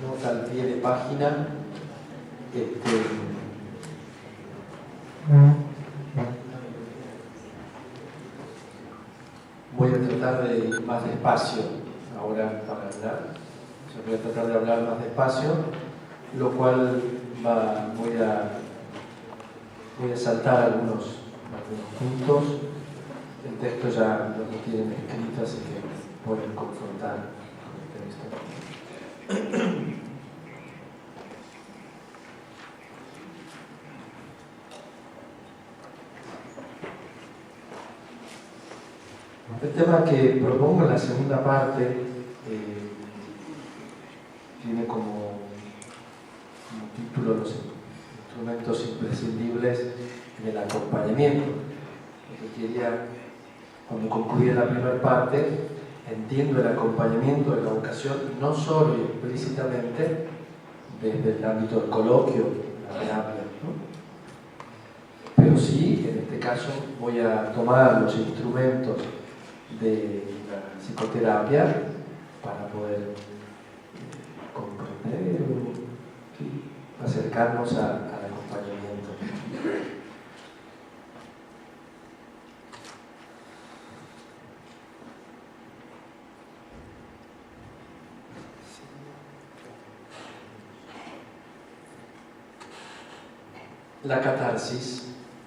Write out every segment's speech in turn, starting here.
nota al pie de página. Voy a tratar de ir más despacio ahora para hablar. Yo voy a tratar de hablar más despacio, lo cual voy a saltar algunos puntos. El texto ya lo tienen escrito, así que pueden confrontar con el texto. El tema que propongo en la segunda parte tiene como título los instrumentos imprescindibles del acompañamiento. Lo que quería, cuando concluya la primera parte, entiendo el acompañamiento de la vocación no solo y explícitamente desde el ámbito del coloquio, la terapia, ¿no? Pero sí, en este caso, voy a tomar los instrumentos de la psicoterapia para poder comprender o acercarnos al acompañamiento. La catarsis.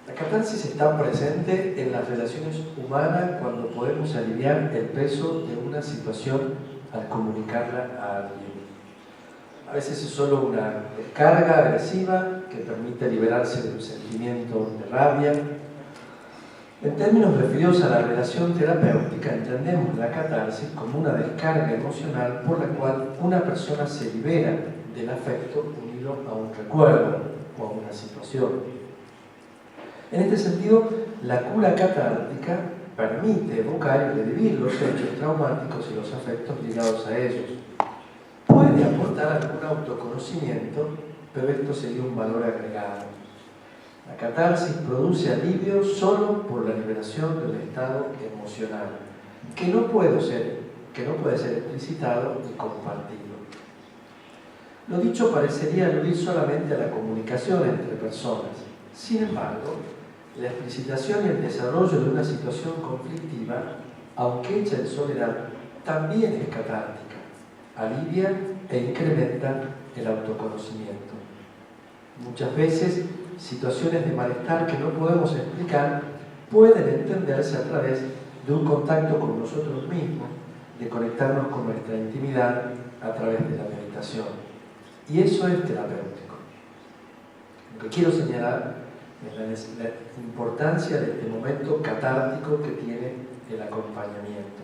La catarsis está presente en las relaciones humanas cuando podemos aliviar el peso de una situación al comunicarla a alguien. A veces es solo una descarga agresiva que permite liberarse de un sentimiento de rabia. En términos referidos a la relación terapéutica, entendemos la catarsis como una descarga emocional por la cual una persona se libera del afecto unido a un recuerdo o a una situación. En este sentido, la cura catártica permite evocar y revivir los hechos traumáticos y los afectos ligados a ellos. Puede aportar algún autoconocimiento, pero esto sería un valor agregado. La catarsis produce alivio solo por la liberación de un estado emocional, que no puede ser explicitado y compartido. Lo dicho parecería aludir solamente a la comunicación entre personas. Sin embargo, la explicitación y el desarrollo de una situación conflictiva, aunque hecha en soledad, también es catártica, alivia e incrementa el autoconocimiento. Muchas veces, situaciones de malestar que no podemos explicar pueden entenderse a través de un contacto con nosotros mismos, de conectarnos con nuestra intimidad a través de la meditación. Y eso es terapéutico. Lo que quiero señalar es la importancia de este momento catártico que tiene el acompañamiento.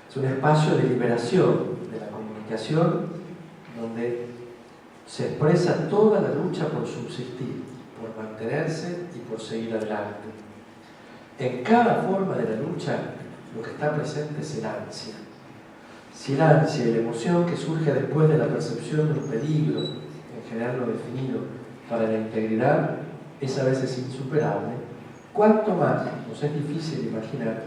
Es un espacio de liberación de la comunicación donde se expresa toda la lucha por subsistir, por mantenerse y por seguir adelante. En cada forma de la lucha, lo que está presente es el ansia. Si el ansia y la emoción que surge después de la percepción de un peligro, en general no definido, para la integridad, es a veces insuperable, cuanto más nos es difícil imaginar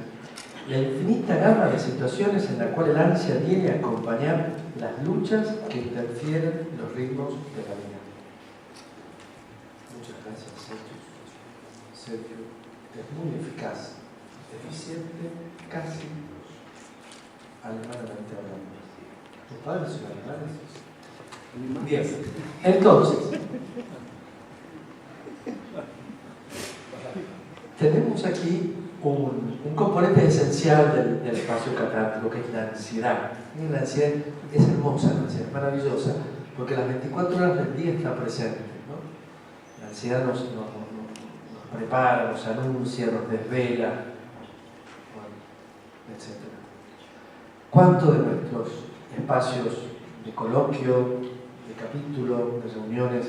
la infinita gama de situaciones en la cual el ansia viene a acompañar las luchas que interfieren en los ritmos de la vida. Muchas gracias, Sergio. Es muy eficaz, eficiente, casi alemanamente hablando. ¿Tus padres son alemanes? Bien. Entonces, tenemos aquí un componente esencial del espacio catártico, que es la ansiedad. Y la ansiedad es hermosa, la ansiedad es maravillosa, porque las 24 horas del día está presente, ¿no? La ansiedad nos prepara, nos anuncia, nos desvela, bueno, etc. ¿Cuánto de nuestros espacios de coloquio, de capítulo, de reuniones,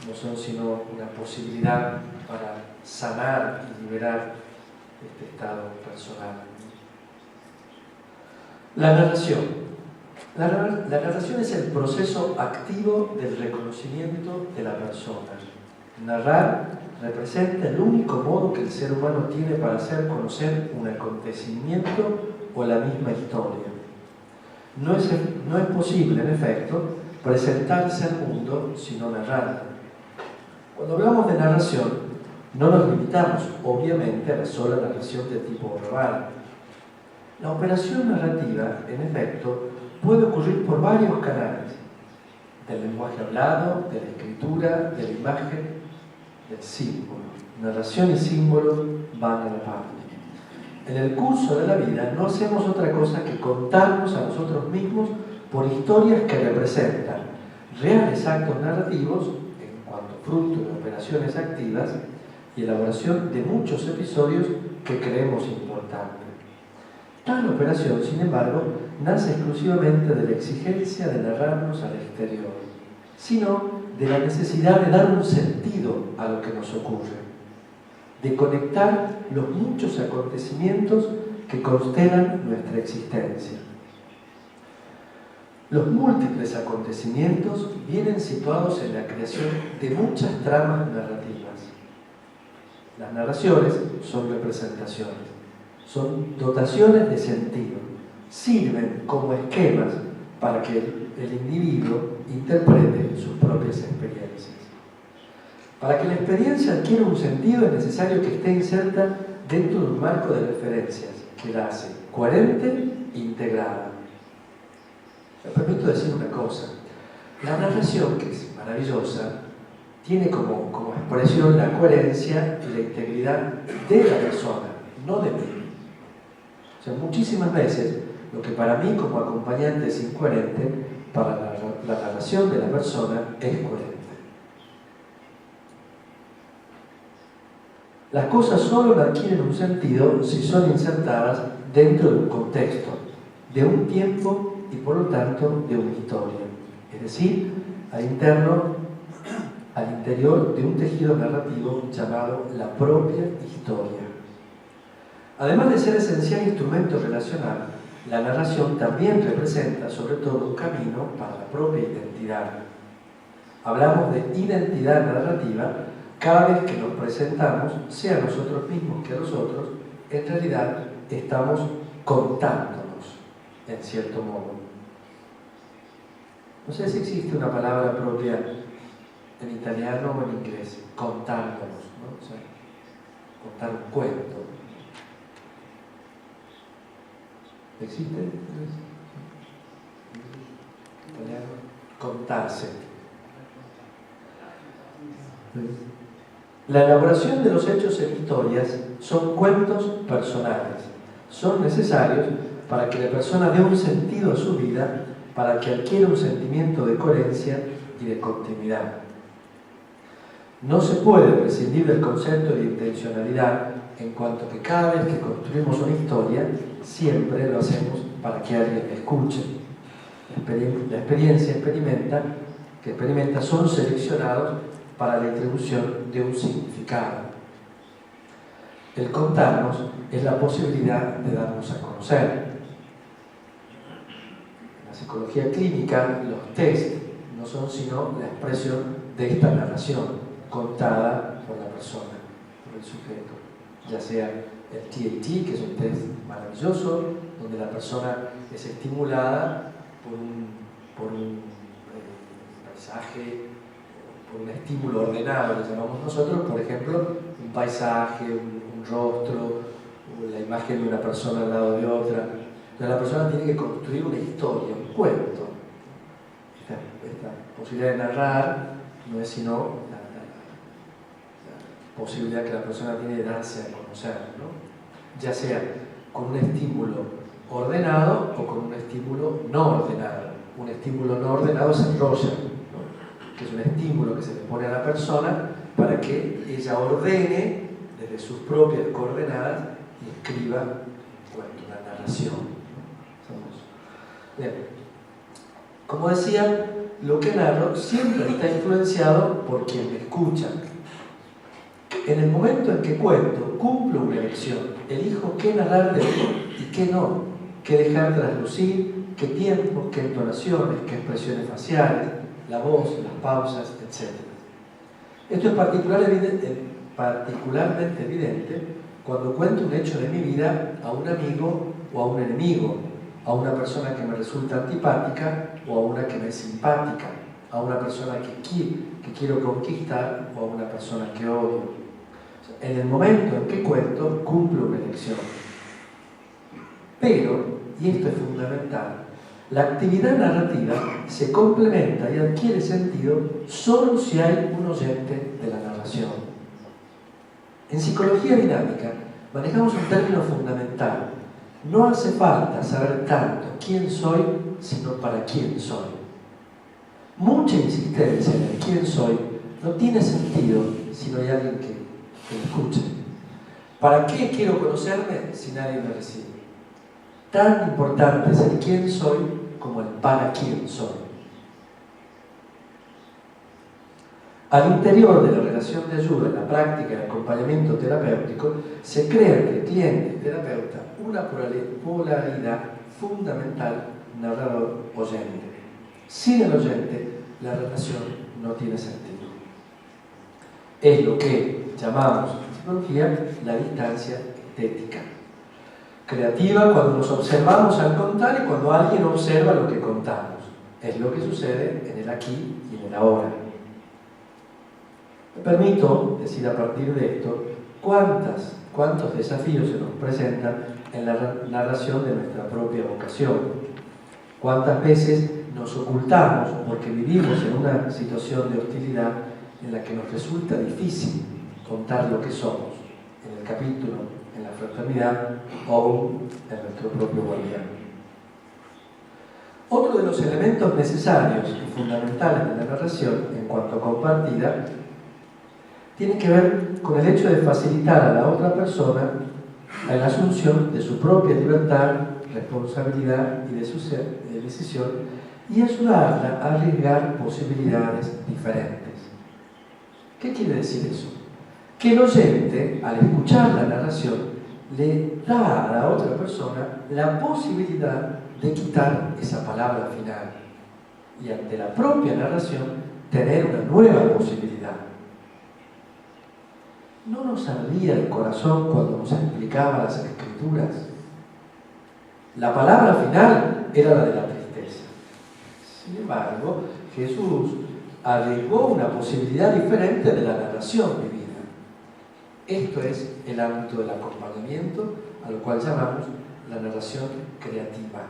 no son sino una posibilidad para sanar y liberar este estado personal? La narración. La narración es el proceso activo del reconocimiento de la persona. Narrar representa el único modo que el ser humano tiene para hacer conocer un acontecimiento o la misma historia. No es posible, en efecto, presentarse al mundo sino narrarlo. Cuando hablamos de narración, no nos limitamos, obviamente, a la sola narración de tipo verbal. La operación narrativa, en efecto, puede ocurrir por varios canales: del lenguaje hablado, de la escritura, de la imagen, del símbolo. Narración y símbolo van a la par. En el curso de la vida no hacemos otra cosa que contarnos a nosotros mismos por historias que representan reales actos narrativos en cuanto fruto de operaciones activas y elaboración de muchos episodios que creemos importantes. Tal operación, sin embargo, nace exclusivamente de la exigencia de narrarnos al exterior, sino de la necesidad de dar un sentido a lo que nos ocurre, de conectar los muchos acontecimientos que constelan nuestra existencia. Los múltiples acontecimientos vienen situados en la creación de muchas tramas narrativas. Las narraciones son representaciones, son dotaciones de sentido, sirven como esquemas para que el individuo interprete sus propias experiencias. Para que la experiencia adquiera un sentido es necesario que esté inserta dentro de un marco de referencias que la hace coherente e integrada. Me permito decir una cosa: la narración, que es maravillosa, tiene como expresión la coherencia y la integridad de la persona, no de mí. O sea, muchísimas veces lo que para mí como acompañante es incoherente, para la narración de la persona es coherente. Las cosas solo adquieren un sentido si son insertadas dentro de un contexto, de un tiempo y por lo tanto de una historia, es decir, al interior de un tejido narrativo llamado la propia historia. Además de ser esencial instrumento relacional, la narración también representa sobre todo un camino para la propia identidad. Hablamos de identidad narrativa cada vez que nos presentamos, sea nosotros mismos que los otros, en realidad estamos contándonos, en cierto modo. No sé si existe una palabra propia en italiano o en inglés, contándonos, ¿no? O sea, contar un cuento. ¿Existe? Italiano, contarse. La elaboración de los hechos en historias son cuentos personales. Son necesarios para que la persona dé un sentido a su vida, para que adquiera un sentimiento de coherencia y de continuidad. No se puede prescindir del concepto de intencionalidad, en cuanto que cada vez que construimos una historia, siempre lo hacemos para que alguien me escuche. La experiencia que experimenta son seleccionados para la introducción de un significado. El contarnos es la posibilidad de darnos a conocer. En la psicología clínica, los test no son sino la expresión de esta narración contada por la persona, por el sujeto, ya sea el TAT, que es un test maravilloso, donde la persona es estimulada por un paisaje, por un estímulo ordenado, le llamamos nosotros, por ejemplo, un paisaje, un rostro, la imagen de una persona al lado de otra. Entonces la persona tiene que construir una historia, un cuento. Esta posibilidad de narrar no es sino la posibilidad que la persona tiene de darse a conocer, ¿no? Ya sea con un estímulo ordenado o con un estímulo no ordenado. Un estímulo no ordenado se enrolla, ¿no? Que es un estímulo que se le pone a la persona para que ella ordene desde sus propias coordenadas y escriba una narración. Bien. Como decía, lo que narro siempre está influenciado por quien me escucha. En el momento en que cuento, cumplo una elección. Elijo qué narrar de mí y qué no, qué dejar traslucir, qué tiempos, qué entonaciones, qué expresiones faciales, la voz, las pausas, etc. Esto es particularmente evidente cuando cuento un hecho de mi vida a un amigo o a un enemigo, a una persona que me resulta antipática o a una que me es simpática, a una persona que quiero conquistar o a una persona que odio. En el momento en que cuento, cumplo una elección. Pero, y esto es fundamental, la actividad narrativa se complementa y adquiere sentido solo si hay un oyente de la narración. En psicología dinámica manejamos un término fundamental. No hace falta saber tanto quién soy, sino para quién soy. Mucha insistencia en el quién soy no tiene sentido si no hay alguien que me escuche. ¿Para qué quiero conocerme si nadie me recibe? Tan importante es el quién soy como el para quién soy. Al interior de la relación de ayuda en la práctica de acompañamiento terapéutico se crea entre el cliente y terapeuta una polaridad fundamental narrador-oyente. Sin el oyente, la relación no tiene sentido. Es lo que llamamos en psicología la distancia estética. Creativa cuando nos observamos al contar y cuando alguien observa lo que contamos. Es lo que sucede en el aquí y en el ahora. Me permito decir a partir de esto cuántos desafíos se nos presentan en la narración de nuestra propia vocación. Cuántas veces nos ocultamos porque vivimos en una situación de hostilidad en la que nos resulta difícil contar lo que somos, en el capítulo, en la fraternidad o en nuestro propio guardián. Otro de los elementos necesarios y fundamentales de la narración en cuanto a compartida tiene que ver con el hecho de facilitar a la otra persona la asunción de su propia libertad, responsabilidad y de su decisión y ayudarla a arriesgar posibilidades diferentes. ¿Qué quiere decir eso? Que el oyente, al escuchar la narración, le da a la otra persona la posibilidad de quitar esa palabra final y ante la propia narración tener una nueva posibilidad. ¿No nos ardía el corazón cuando nos explicaba las Escrituras? La palabra final era la de la tristeza. Sin embargo, Jesús arriesgó una posibilidad diferente de la narración vivida. Esto es el ámbito del acompañamiento, a lo cual llamamos la narración creativa.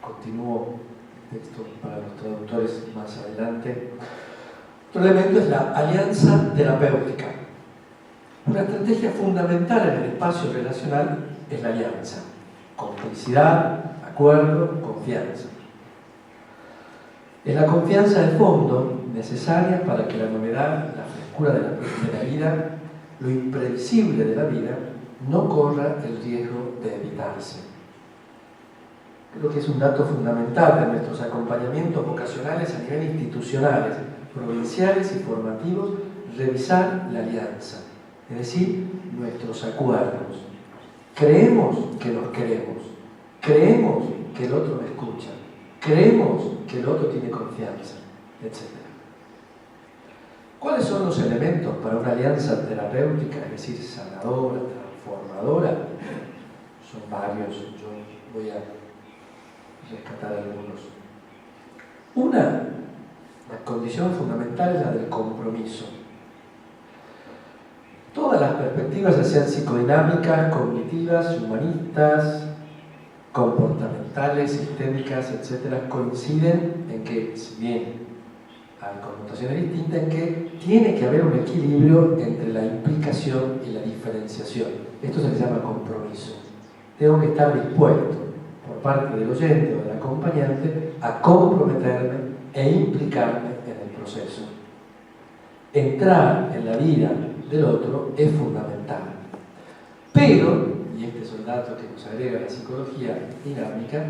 Continúo el texto para los traductores más adelante. Otro elemento es la alianza terapéutica. Una estrategia fundamental en el espacio relacional es la alianza. Complicidad, acuerdo, confianza. Es la confianza de fondo necesaria para que la novedad, la frescura de la vida, lo imprevisible de la vida, no corra el riesgo de evitarse. Creo que es un dato fundamental de nuestros acompañamientos vocacionales a nivel institucionales, provinciales y formativos, revisar la alianza, es decir, nuestros acuerdos. Creemos que nos queremos, creemos que el otro me escucha, creemos que el otro tiene confianza, etc. ¿Cuáles son los elementos para una alianza terapéutica, es decir, sanadora, transformadora? Son varios, yo voy a rescatar algunos. La condición fundamental es la del compromiso. Todas las perspectivas, ya sean psicodinámicas, cognitivas, humanistas, comportamentales, sistémicas, etc., coinciden en que, si bien hay connotaciones distintas, en que tiene que haber un equilibrio entre la implicación y la diferenciación. Esto se le llama compromiso. Tengo que estar dispuesto, por parte del oyente o del acompañante, a comprometerme e implicarme en el proceso. Entrar en la vida del otro es fundamental. Pero, y este es el dato que nos agrega la psicología dinámica,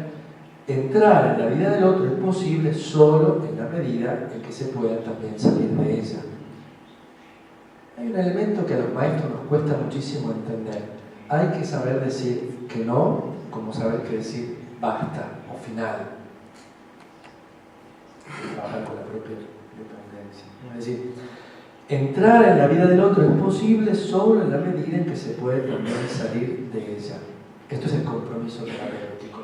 entrar en la vida del otro es posible solo en la medida en que se pueda también salir de ella. Hay un elemento que a los maestros nos cuesta muchísimo entender. Hay que saber decir que no, como saber que decir basta o final. Trabajar con la propia dependencia. Es decir, Entrar en la vida del otro es posible solo en la medida en que se puede también salir de ella. Esto es el compromiso terapéutico,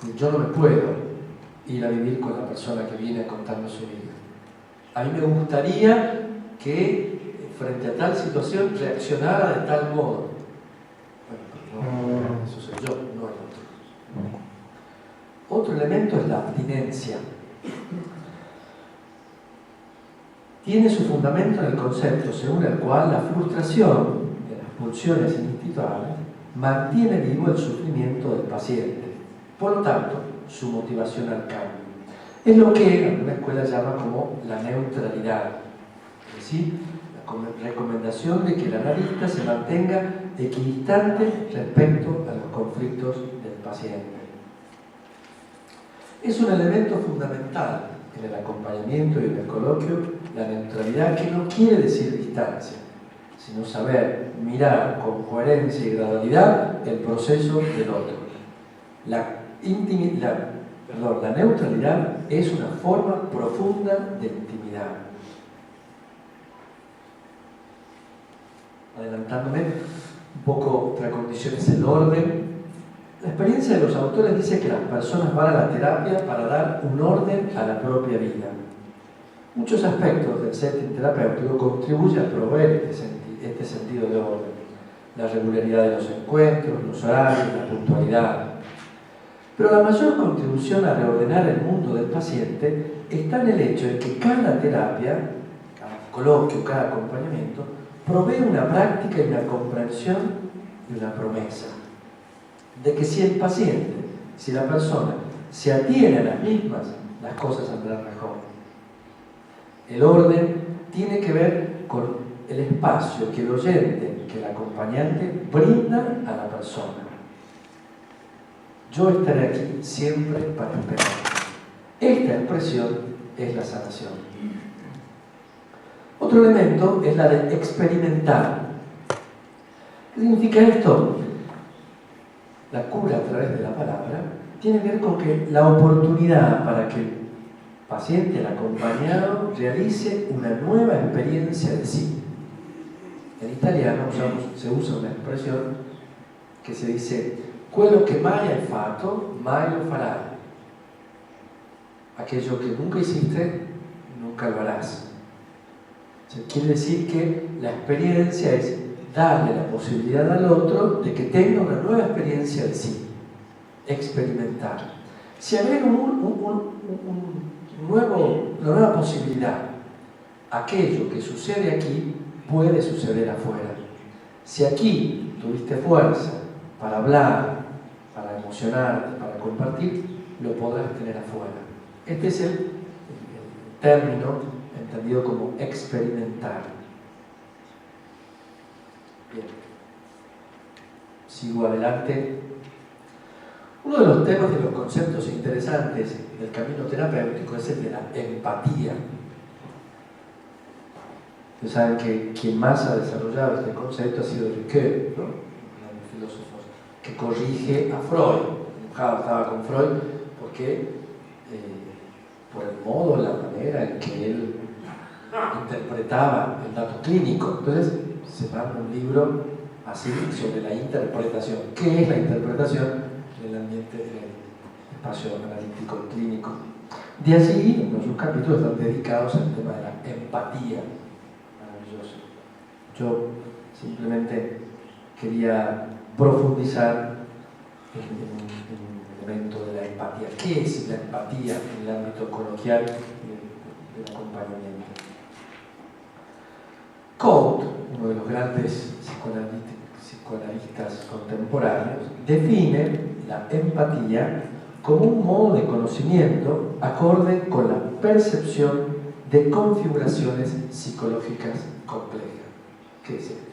¿no? Yo no me puedo ir a vivir con la persona que viene a contarme su vida. A mí me gustaría que frente a tal situación reaccionara de tal modo. Bueno, no, eso soy yo, no el otro. Otro elemento es la abstinencia. Tiene su fundamento en el concepto según el cual la frustración de las pulsiones instintuales mantiene vivo el sufrimiento del paciente, por lo tanto, su motivación al cambio. Es lo que alguna escuela llama como la neutralidad, es decir, la recomendación de que el analista se mantenga equidistante respecto a los conflictos del paciente. Es un elemento fundamental en el acompañamiento y en el coloquio, la neutralidad, que no quiere decir distancia, sino saber mirar con coherencia y gradualidad el proceso del otro. La neutralidad es una forma profunda de intimidad. Adelantándome un poco, otra condición es el orden. La experiencia de los autores dice que las personas van a la terapia para dar un orden a la propia vida. Muchos aspectos del setting terapéutico contribuyen a proveer este sentido de orden. La regularidad de los encuentros, los horarios, la puntualidad. Pero la mayor contribución a reordenar el mundo del paciente está en el hecho de que cada terapia, cada coloquio, cada acompañamiento, provee una práctica y una comprensión y una promesa de que si el paciente, si la persona se atiene a las mismas, las cosas andarán mejor. El orden tiene que ver con el espacio que el oyente, que el acompañante brinda a la persona. Yo estaré aquí siempre para esperar. Esta expresión es la sanación. Otro elemento es la de experimentar. ¿Qué significa esto? La cura a través de la palabra tiene que ver con que la oportunidad para que el paciente, el acompañado, realice una nueva experiencia de sí. En italiano se usa una expresión que se dice: quello che mai hai fatto, mai lo farai. Aquello que nunca hiciste, nunca lo harás. O sea, quiere decir que la experiencia es darle la posibilidad al otro de que tenga una nueva experiencia de sí, experimentar. Si agrega una nueva posibilidad, aquello que sucede aquí puede suceder afuera. Si aquí tuviste fuerza para hablar, para emocionarte, para compartir, lo podrás tener afuera. Este es el término entendido como experimentar. Bien. Sigo adelante. Uno de los temas, de los conceptos interesantes del camino terapéutico es el de la empatía. Ustedes saben que quien más ha desarrollado este concepto ha sido Ricoeur, ¿no? Uno de los filósofos que corrige a Freud. Estaba con Freud porque por el modo, la manera en que él interpretaba el dato clínico. Entonces se manda un libro así sobre la interpretación. ¿Qué es la interpretación en el ambiente, en el espacio analítico clínico? De allí, nuestros capítulos están dedicados al tema de la empatía. Maravilloso. Yo simplemente quería profundizar en el elemento de la empatía. ¿Qué es la empatía en el ámbito coloquial y del acompañamiento? Comte, uno de los grandes psicoanalistas contemporáneos, define la empatía como un modo de conocimiento acorde con la percepción de configuraciones psicológicas complejas. ¿Qué es esto?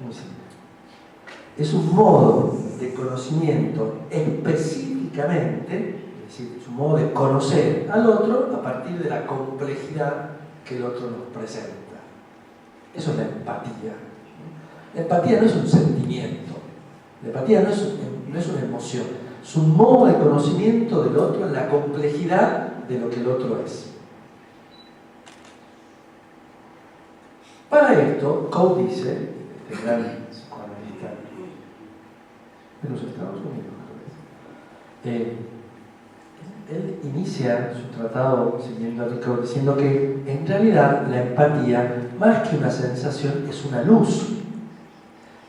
Muy simple. Es un modo de conocimiento específicamente, es decir, es un modo de conocer al otro a partir de la complejidad que el otro nos presenta. Eso es la empatía. La empatía no es un sentimiento, la empatía no es una emoción, es un modo de conocimiento del otro en la complejidad de lo que el otro es. esto, Coe dice, este gran psicoanalista de los Estados Unidos, él inicia su tratado siguiendo a Ricoeur diciendo que en realidad la empatía, más que una sensación, es una luz.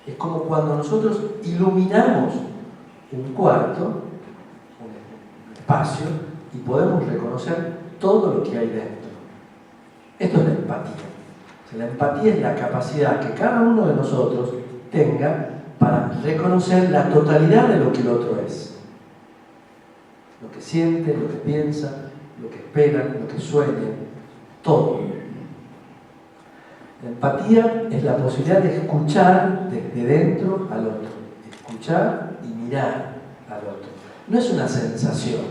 Es como cuando nosotros iluminamos un cuarto, un espacio, y podemos reconocer todo lo que hay dentro. Esto es la empatía. O sea, la empatía es la capacidad que cada uno de nosotros tenga para reconocer la totalidad de lo que el otro es. Lo que siente, lo que piensa, lo que espera, lo que sueña, todo. La empatía es la posibilidad de escuchar desde dentro al otro, escuchar y mirar al otro. No es una sensación.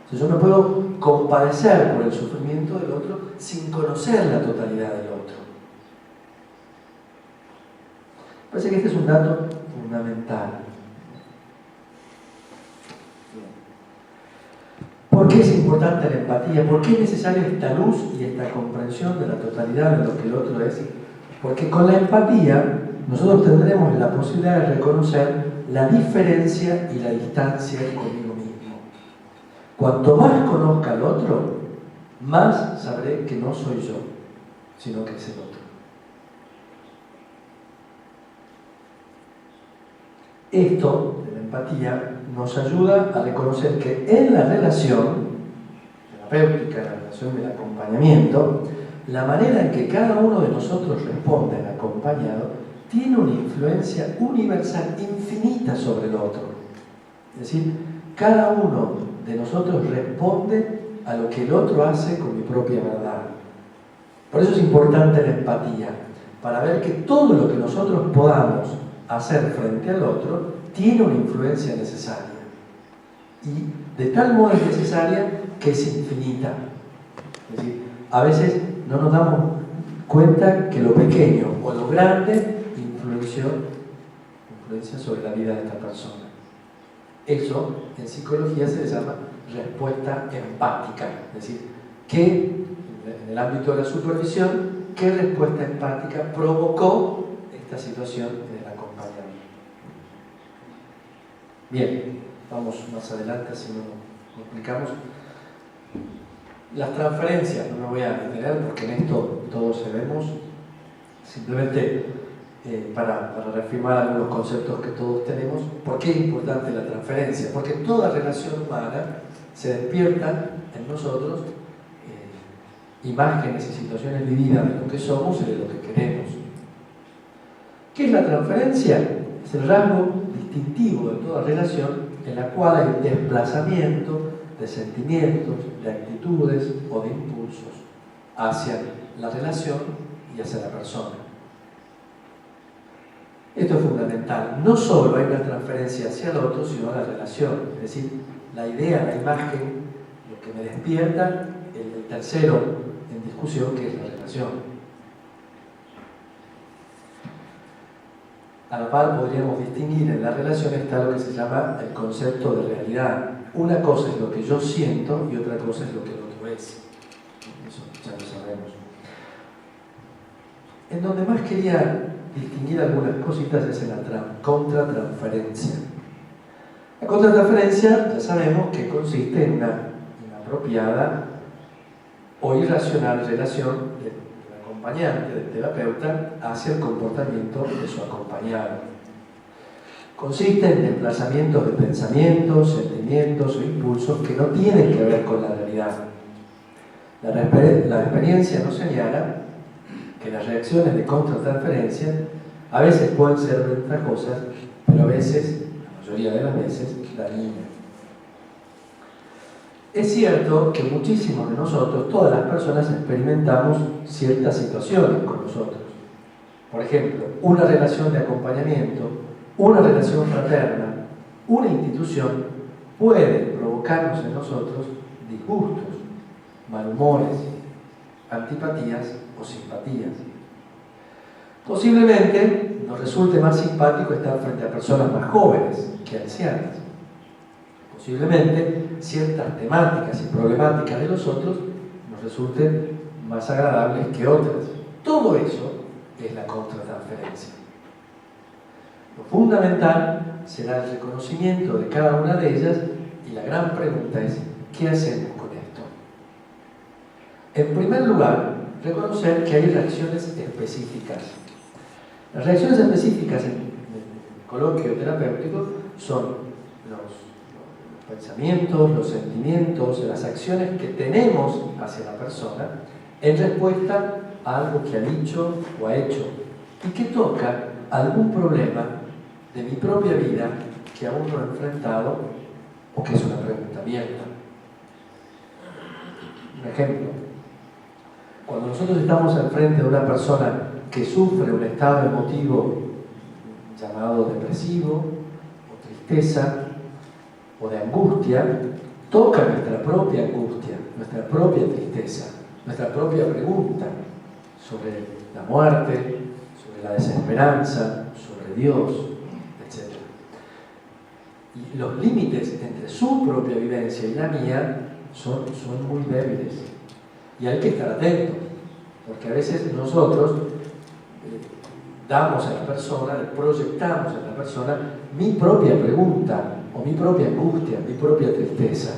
O sea, yo me puedo compadecer por el sufrimiento del otro sin conocer la totalidad del otro. Parece que este es un dato fundamental. ¿Por qué es importante la empatía? ¿Por qué es necesaria esta luz y esta comprensión de la totalidad de lo que el otro es? Porque con la empatía nosotros tendremos la posibilidad de reconocer la diferencia y la distancia conmigo mismo. Cuanto más conozca al otro, más sabré que no soy yo, sino que es el otro. Esto de la empatía nos ayuda a reconocer que en la relación terapéutica, en la relación del acompañamiento, la manera en que cada uno de nosotros responde al acompañado tiene una influencia universal infinita sobre el otro. Es decir, cada uno de nosotros responde a lo que el otro hace con mi propia verdad. Por eso es importante la empatía, para ver que todo lo que nosotros podamos hacer frente al otro tiene una influencia necesaria. Y de tal modo es necesaria que es infinita. Es decir, a veces no nos damos cuenta que lo pequeño o lo grande influencia sobre la vida de esta persona. Eso en psicología se le llama respuesta empática. Es decir, que en el ámbito de la supervisión, ¿qué respuesta empática provocó esta situación en el acompañamiento? Bien, vamos más adelante, así no explicamos. Las transferencias, no me voy a detener porque en esto todos sabemos, simplemente para reafirmar algunos conceptos que todos tenemos. ¿Por qué es importante la transferencia? Porque toda relación humana se despierta en nosotros imágenes y situaciones vividas de lo que somos y de lo que queremos. ¿Qué es la transferencia? Es el rasgo distintivo de toda relación en la cual hay desplazamiento de sentimientos, de actitudes o de impulsos hacia la relación y hacia la persona. Esto es fundamental. No solo hay una transferencia hacia el otro, sino a la relación. Es decir, la idea, la imagen, lo que me despierta, el tercero en discusión, que es la relación. A la par podríamos distinguir en la relación está lo que se llama el concepto de realidad. Una cosa es lo que yo siento y otra cosa es lo que el otro es. Eso ya lo sabemos. En donde más quería distinguir algunas cositas es en la contratransferencia. La contratransferencia ya sabemos que consiste en una inapropiada o irracional relación del acompañante, del terapeuta, hacia el comportamiento de su acompañado. Consiste en desplazamientos de pensamientos, sentimientos o impulsos que no tienen que ver con la realidad. La experiencia nos señala que las reacciones de contratransferencia a veces pueden ser ventajosas, pero a veces, la mayoría de las veces, dañinas. Es cierto que muchísimos de nosotros, todas las personas, experimentamos ciertas situaciones con nosotros. Por ejemplo, una relación de acompañamiento, una relación fraterna, una institución puede provocarnos en nosotros disgustos, malhumores, antipatías o simpatías. Posiblemente nos resulte más simpático estar frente a personas más jóvenes que ancianas. Posiblemente ciertas temáticas y problemáticas de los otros nos resulten más agradables que otras. Todo eso es la contratransferencia. Lo fundamental será el reconocimiento de cada una de ellas y la gran pregunta es, ¿qué hacemos con esto? En primer lugar, reconocer que hay reacciones específicas. Las reacciones específicas en el coloquio terapéutico son los pensamientos, los sentimientos, las acciones que tenemos hacia la persona en respuesta a algo que ha dicho o ha hecho y que toca algún problema de mi propia vida que aún no he enfrentado o que es una pregunta abierta. Un ejemplo, cuando nosotros estamos enfrente de una persona que sufre un estado emotivo llamado depresivo o tristeza o de angustia, toca nuestra propia angustia, nuestra propia tristeza, nuestra propia pregunta sobre la muerte, sobre la desesperanza, sobre Dios, etc. Y los límites entre su propia vivencia y la mía son muy débiles. Y hay que estar atentos, porque a veces nosotros damos a la persona, le proyectamos a la persona mi propia pregunta o mi propia angustia, mi propia tristeza.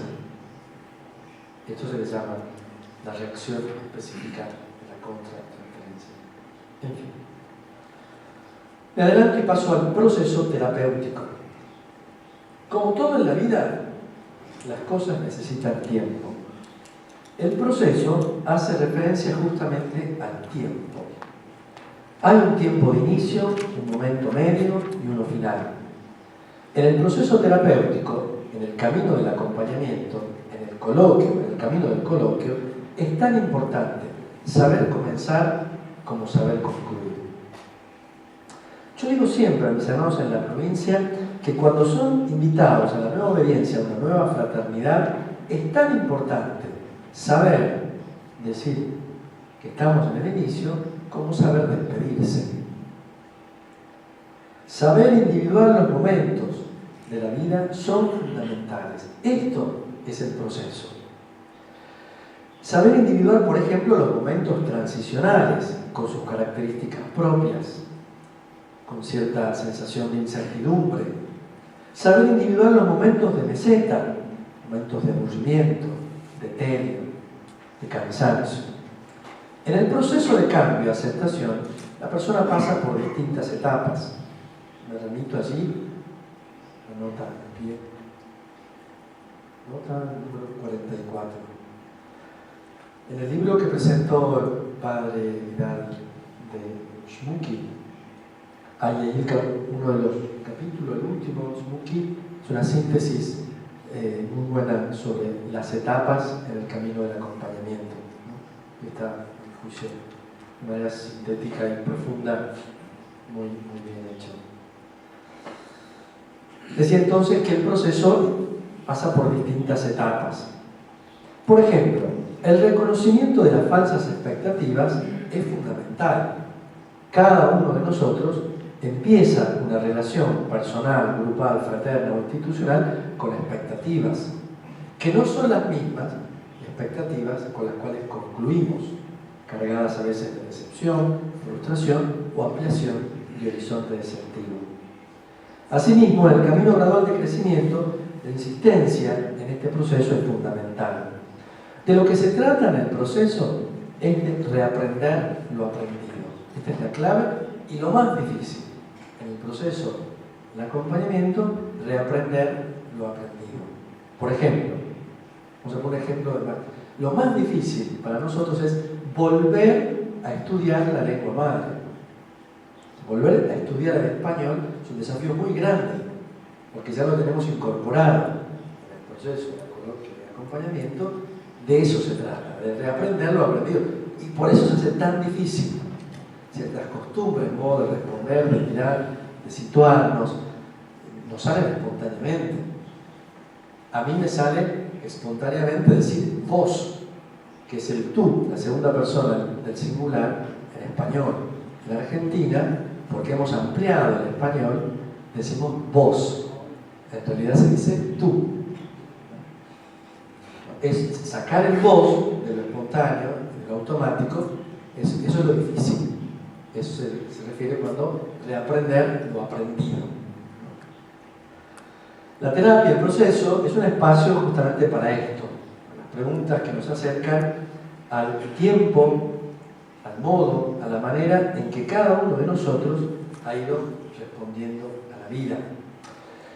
Esto se le llama la reacción específica de la contratransferencia. En fin. Me adelanto y paso al proceso terapéutico. Como todo en la vida, las cosas necesitan tiempo. El proceso hace referencia justamente al tiempo. Hay un tiempo de inicio, un momento medio y uno final. En el proceso terapéutico, en el camino del acompañamiento, en el coloquio, en el camino del coloquio, es tan importante saber comenzar como saber concluir. Yo digo siempre a mis hermanos en la provincia que cuando son invitados a la nueva obediencia, a una nueva fraternidad, es tan importante saber decir que estamos en el inicio como saber despedirse. Saber individuar los momentos de la vida son fundamentales. Esto es el proceso. Saber individuar, por ejemplo, los momentos transicionales con sus características propias, con cierta sensación de incertidumbre. Saber individuar los momentos de meseta, momentos de aburrimiento, de tedio, de cansancio. En el proceso de cambio y aceptación, la persona pasa por distintas etapas. Me remito allí, la nota de pie, nota número 44. En el libro que presentó el padre Vidal de Shmuki, hay ahí uno de los capítulos, el último, Shmuki, es una síntesis muy buena sobre las etapas en el camino del acompañamiento, ¿no? Está, en mi juicio, de manera sintética y profunda, muy bien hecho. Decía entonces que el proceso pasa por distintas etapas. Por ejemplo, el reconocimiento de las falsas expectativas es fundamental. Cada uno de nosotros empieza una relación personal, grupal, fraterna o institucional con expectativas, que no son las mismas expectativas con las cuales concluimos, cargadas a veces de decepción, frustración o ampliación de horizonte de sentido. Asimismo, en el camino gradual de crecimiento, la insistencia en este proceso es fundamental. De lo que se trata en el proceso es de reaprender lo aprendido. Esta es la clave y lo más difícil en el proceso del acompañamiento, reaprender lo aprendido. Por ejemplo, vamos a poner ejemplo de más. Lo más difícil para nosotros es volver a estudiar la lengua madre. Volver a estudiar el español es un desafío muy grande, porque ya lo tenemos incorporado en el proceso de coloquio y acompañamiento. De eso se trata, de reaprender lo aprendido. Y por eso se hace tan difícil. Ciertas costumbres, modo de responder, de mirar, de situarnos, nos salen espontáneamente. A mí me sale espontáneamente decir vos, que es el tú, la segunda persona del singular en español. En Argentina, porque hemos ampliado el español, decimos vos. En realidad se dice tú. Es sacar el vos de lo espontáneo, de lo automático, eso es lo difícil. Eso se refiere cuando reaprender lo aprendido. La terapia, el proceso, es un espacio justamente para esto. Las preguntas que nos acercan al tiempo, al modo, a la manera en que cada uno de nosotros ha ido respondiendo a la vida.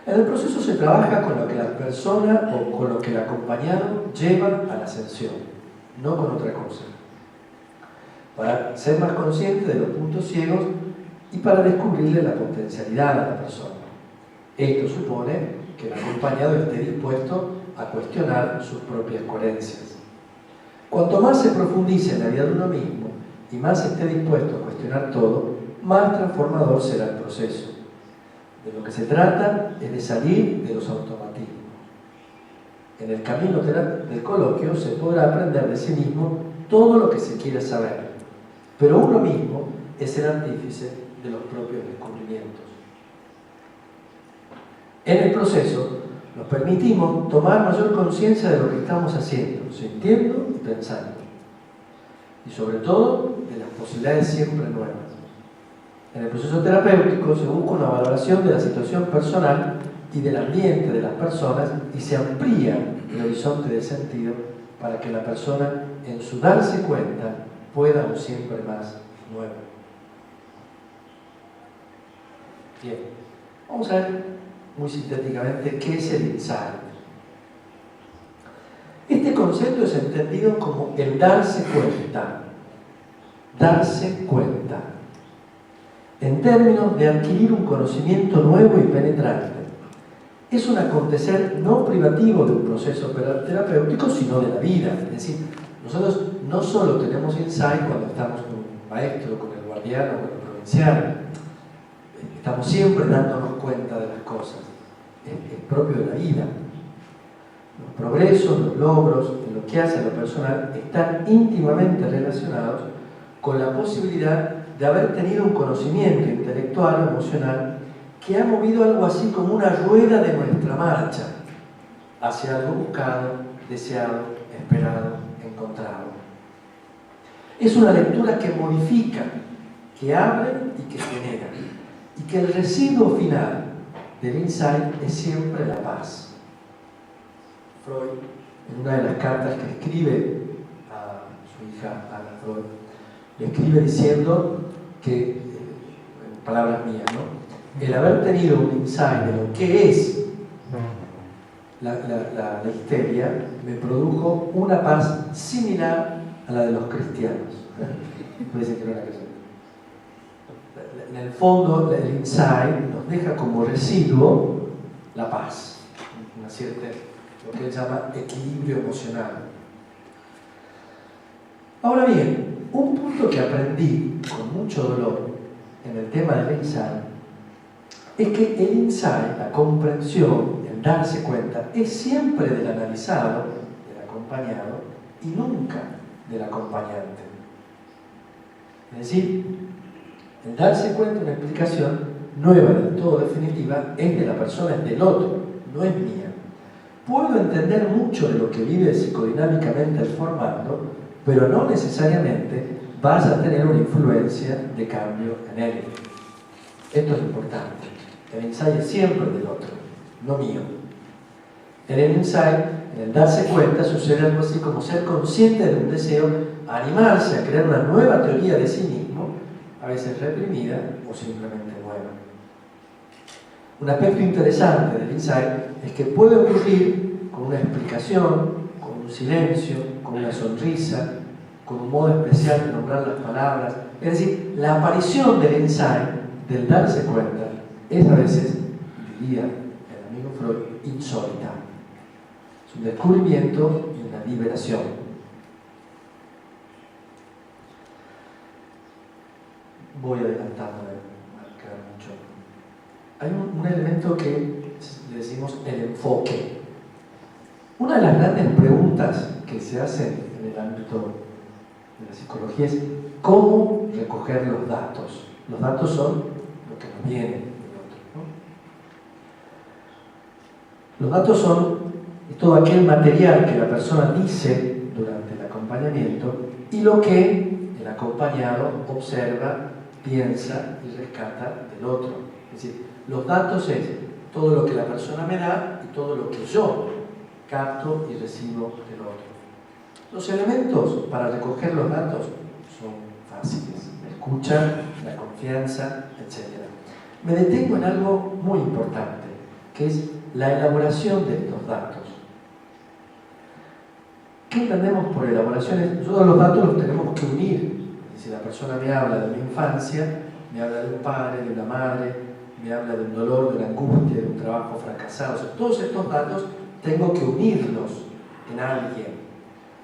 En el proceso se trabaja con lo que la persona o con lo que el acompañado lleva a la ascensión, no con otra cosa. Para ser más consciente de los puntos ciegos y para descubrirle la potencialidad a la persona. Esto supone que el acompañado esté dispuesto a cuestionar sus propias coherencias. Cuanto más se profundice en la vida de uno mismo y más esté dispuesto a cuestionar todo, más transformador será el proceso. De lo que se trata es de salir de los automatismos. En el camino del coloquio se podrá aprender de sí mismo todo lo que se quiere saber, pero uno mismo es el artífice de los propios descubrimientos. En el proceso nos permitimos tomar mayor conciencia de lo que estamos haciendo, sintiendo y pensando, y sobre todo de las posibilidades siempre nuevas. En el proceso terapéutico se busca una valoración de la situación personal y del ambiente de las personas y se amplía el horizonte del sentido para que la persona, en su darse cuenta, pueda un siempre más nuevo. Bien, vamos a ver muy sintéticamente qué es el insight. Este concepto es entendido como el darse cuenta. Darse cuenta. En términos de adquirir un conocimiento nuevo y penetrante. Es un acontecer no privativo de un proceso terapéutico, sino de la vida. Es decir, nosotros no solo tenemos insight cuando estamos con un maestro, con el guardián o con el provincial. Estamos siempre dándonos cuenta de las cosas. Es propio de la vida. Los progresos, los logros, en lo que hace a lo personal, están íntimamente relacionados con la posibilidad de haber tenido un conocimiento intelectual o emocional que ha movido algo así como una rueda de nuestra marcha hacia algo buscado, deseado, esperado, encontrado. Es una lectura que modifica, que abre y que genera, y que el residuo final del insight es siempre la paz. Freud, en una de las cartas que escribe a su hija Ana Freud, le escribe diciendo que, en palabras mías, ¿no?, el haber tenido un insight de lo que es la histeria me produjo una paz similar a la de los cristianos. Me dicen que no era que en el fondo, el insight nos deja como residuo la paz, una cierta, lo que él llama equilibrio emocional. Ahora bien, un punto que aprendí con mucho dolor en el tema del insight es que el insight, la comprensión, el darse cuenta, es siempre del analizado, del acompañado, y nunca del acompañante. Es decir, el darse cuenta, una explicación nueva, del todo definitiva, es de la persona, es del otro, no es mía. Puedo entender mucho de lo que vive psicodinámicamente el formando, pero no necesariamente vaya a tener una influencia de cambio en él. Esto es importante. El insight es siempre del otro, no mío. En el insight, en el darse cuenta, sucede algo así como ser consciente de un deseo, animarse a crear una nueva teoría de sí mismo, a veces reprimida o simplemente nueva. Un aspecto interesante del insight es que puede ocurrir con una explicación, con un silencio, con una sonrisa, con un modo especial de nombrar las palabras. Es decir, la aparición del insight, del darse cuenta, es a veces, diría el amigo Freud, insólita. Es un descubrimiento y una liberación. Voy adelantándome, marcar mucho. Hay un elemento que le decimos el enfoque. Una de las grandes preguntas que se hacen en el ámbito de la psicología es cómo recoger los datos. Los datos son lo que nos viene del otro, ¿no? Los datos son todo aquel material que la persona dice durante el acompañamiento y lo que el acompañado observa, piensa y rescata del otro. Es decir, los datos es todo lo que la persona me da y todo lo que yo capto y recibo del otro. Los elementos para recoger los datos son fáciles: la escucha, la confianza, etc. Me detengo en algo muy importante, que es la elaboración de estos datos. ¿Qué entendemos por elaboraciones? Nosotros los datos los tenemos que unir. Si la persona me habla de mi infancia, me habla de un padre, de una madre, me habla de un dolor, de una angustia, de un trabajo fracasado. O sea, todos estos datos tengo que unirlos en alguien.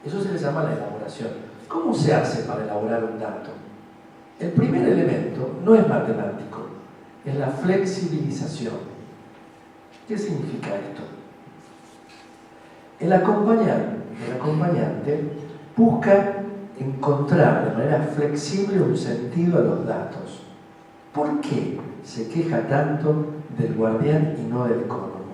Eso se le llama la elaboración. ¿Cómo se hace para elaborar un dato? El primer elemento no es matemático, es la flexibilización. ¿Qué significa esto? El acompañante busca encontrar de manera flexible un sentido a los datos. ¿Por qué se queja tanto del guardián y no del ecónomo?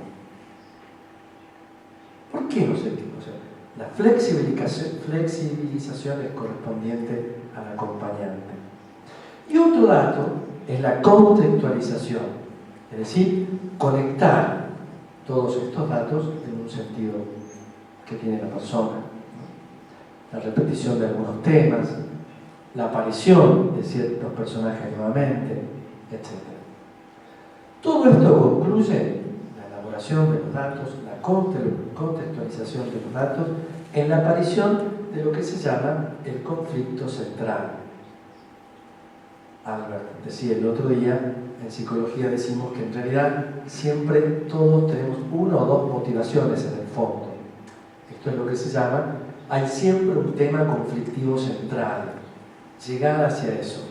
¿Por qué no se entiende? O sea, la flexibilización es correspondiente al acompañante. Y otro dato es la contextualización, es decir, conectar todos estos datos en un sentido que tiene la persona. La repetición de algunos temas, la aparición de ciertos personajes nuevamente, etc. Todo esto concluye la elaboración de los datos, la contextualización de los datos, en la aparición de lo que se llama el conflicto central. Albert decía el otro día, en psicología decimos que en realidad siempre todos tenemos una o dos motivaciones en el fondo. Esto es lo que se llama, hay siempre un tema conflictivo central. Llegar hacia eso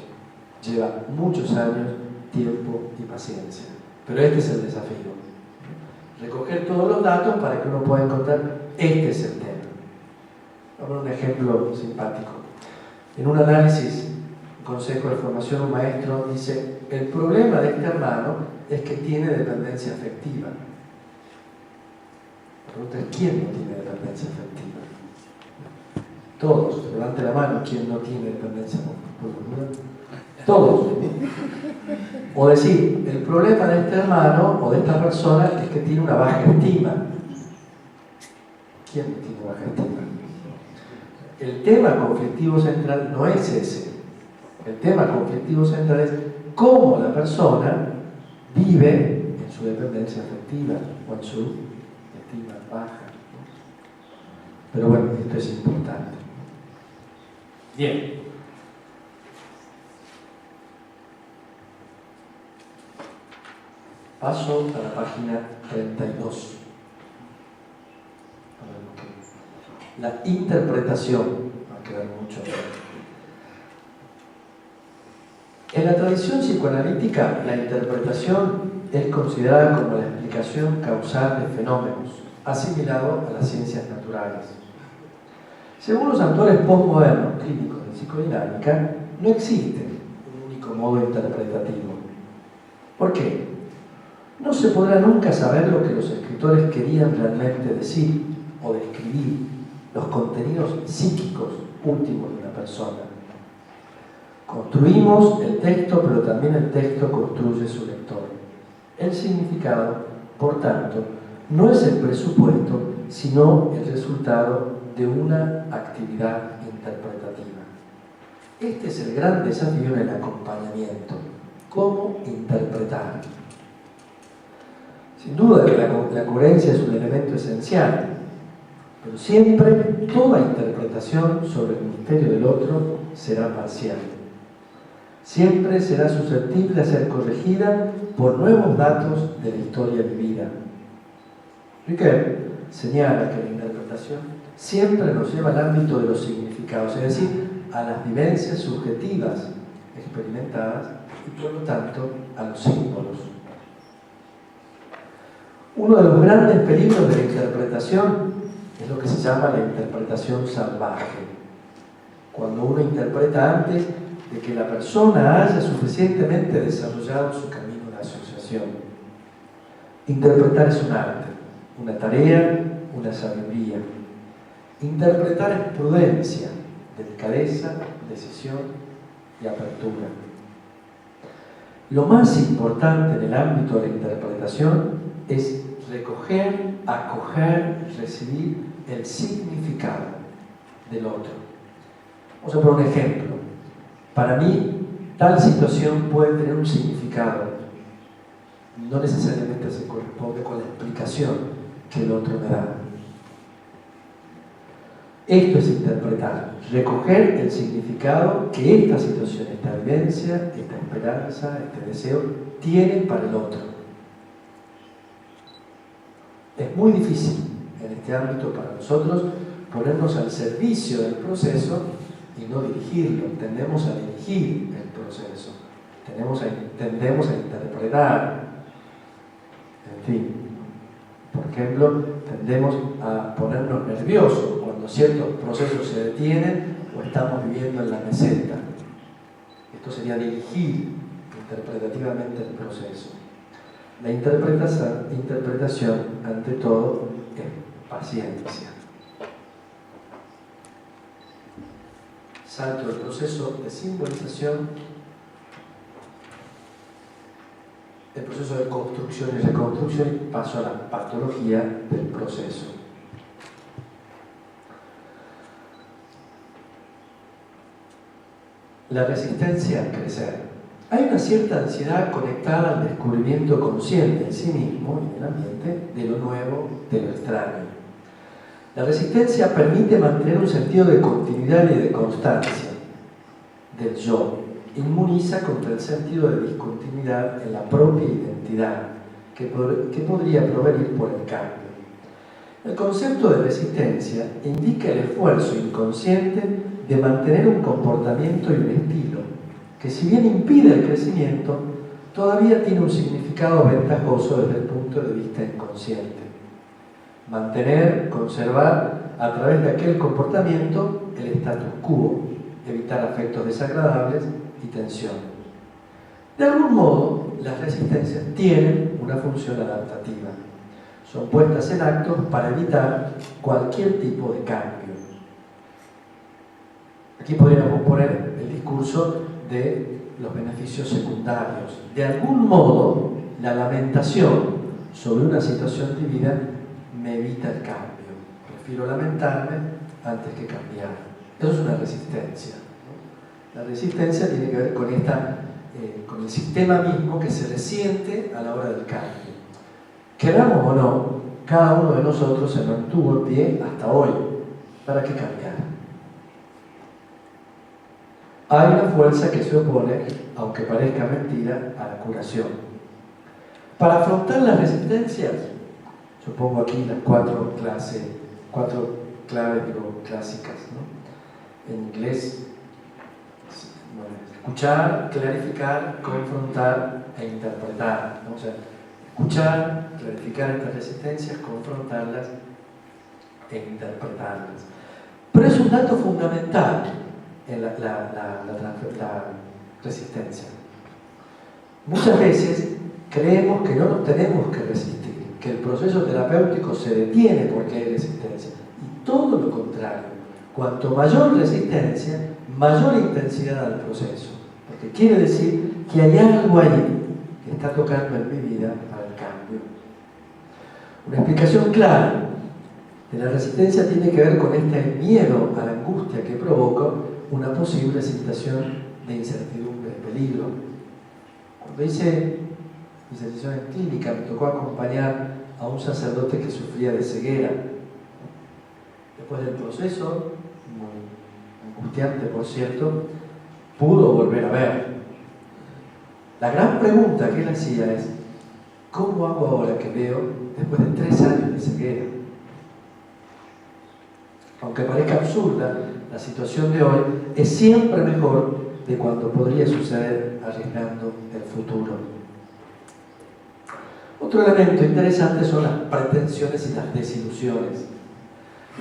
lleva muchos años, tiempo y paciencia. Pero este es el desafío. Recoger todos los datos para que uno pueda encontrar, este es el tema. Vamos a un ejemplo simpático. En un análisis, un consejo de formación, un maestro dice: el problema de este hermano es que tiene dependencia afectiva. La pregunta es: ¿quién no tiene dependencia afectiva? Todos, levante la mano, ¿quién no tiene dependencia afectiva? Todos. O decir, el problema de este hermano o de esta persona es que tiene una baja estima. ¿Quién tiene baja estima? El tema conflictivo central no es ese. El tema conflictivo central es cómo la persona vive en su dependencia afectiva o en su estima baja. Pero bueno, esto es importante. Bien. Paso a la página 32. La interpretación. Va a quedar mucho. En la tradición psicoanalítica, la interpretación es considerada como la explicación causal de fenómenos, asimilado a las ciencias naturales. Según los autores postmodernos clínicos de psicodinámica, no existe un único modo interpretativo. ¿Por qué? No se podrá nunca saber lo que los escritores querían realmente decir o describir, los contenidos psíquicos últimos de una persona. Construimos el texto, pero también el texto construye su lector. El significado, por tanto, no es el presupuesto, sino el resultado de una actividad interpretativa. Este es el gran desafío en el acompañamiento. ¿Cómo interpretar? Sin duda que la coherencia es un elemento esencial, pero siempre toda interpretación sobre el misterio del otro será parcial. Siempre será susceptible a ser corregida por nuevos datos de la historia vivida. Riquet señala que la interpretación siempre nos lleva al ámbito de los significados, es decir, a las vivencias subjetivas experimentadas y por lo tanto a los símbolos. Uno de los grandes peligros de la interpretación es lo que se llama la interpretación salvaje. Cuando uno interpreta antes de que la persona haya suficientemente desarrollado su camino de asociación. Interpretar es un arte, una tarea, una sabiduría. Interpretar es prudencia, delicadeza, decisión y apertura. Lo más importante en el ámbito de la interpretación es recoger, acoger, recibir el significado del otro. Vamos a poner un ejemplo. Para mí, tal situación puede tener un significado. No necesariamente se corresponde con la explicación que el otro me da. Esto es interpretar, recoger el significado que esta situación, esta vivencia, esta esperanza, este deseo, tiene para el otro. Es muy difícil en este ámbito para nosotros ponernos al servicio del proceso y no dirigirlo. Tendemos a dirigir el proceso, tendemos a interpretar. En fin, por ejemplo, tendemos a ponernos nerviosos cuando ciertos procesos se detienen o estamos viviendo en la meseta. Esto sería dirigir interpretativamente el proceso. La interpretación, ante todo, es paciencia. Salto del proceso de simbolización, el proceso de construcción y reconstrucción, y paso a la patología del proceso. La resistencia a crecer. Hay una cierta ansiedad conectada al descubrimiento consciente en sí mismo y en el ambiente de lo nuevo, de lo extraño. La resistencia permite mantener un sentido de continuidad y de constancia del yo. Inmuniza contra el sentido de discontinuidad en la propia identidad que podría provenir por el cambio. El concepto de resistencia indica el esfuerzo inconsciente de mantener un comportamiento y un estilo que, si bien impide el crecimiento, todavía tiene un significado ventajoso desde el punto de vista inconsciente. Mantener, conservar a través de aquel comportamiento el status quo, evitar afectos desagradables y tensión. De algún modo, las resistencias tienen una función adaptativa. Son puestas en acto para evitar cualquier tipo de cambio. Aquí podríamos poner el discurso de los beneficios secundarios. De algún modo, la lamentación sobre una situación de vida me evita el cambio. Prefiero lamentarme antes que cambiar. Eso es una resistencia. La resistencia tiene que ver con el sistema mismo que se resiente a la hora del cambio. Queramos o no, cada uno de nosotros se mantuvo en pie hasta hoy. ¿Para qué cambiar? Hay una fuerza que se opone, aunque parezca mentira, a la curación. Para afrontar las resistencias, yo pongo aquí las cuatro claves clásicas, ¿no? En inglés, bueno, escuchar, clarificar, confrontar e interpretar, ¿no? O sea, escuchar, clarificar estas resistencias, confrontarlas e interpretarlas. Pero es un dato fundamental en la resistencia. Muchas veces creemos que no nos tenemos que resistir, que el proceso terapéutico se detiene porque hay resistencia. Y todo lo contrario. Cuanto mayor resistencia, mayor intensidad al proceso. Porque quiere decir que hay algo ahí que está tocando en mi vida para el cambio. Una explicación clara de la resistencia tiene que ver con este miedo a la angustia que provoca una posible situación de incertidumbre, de peligro. Cuando hice mi sesión en clínica, me tocó acompañar a un sacerdote que sufría de ceguera. Después del proceso, muy angustiante por cierto, pudo volver a ver. La gran pregunta que él hacía es: ¿cómo hago ahora que veo después de 3 años de ceguera? Aunque parezca absurda, la situación de hoy es siempre mejor de cuando podría suceder arriesgando el futuro. Otro elemento interesante son las pretensiones y las desilusiones.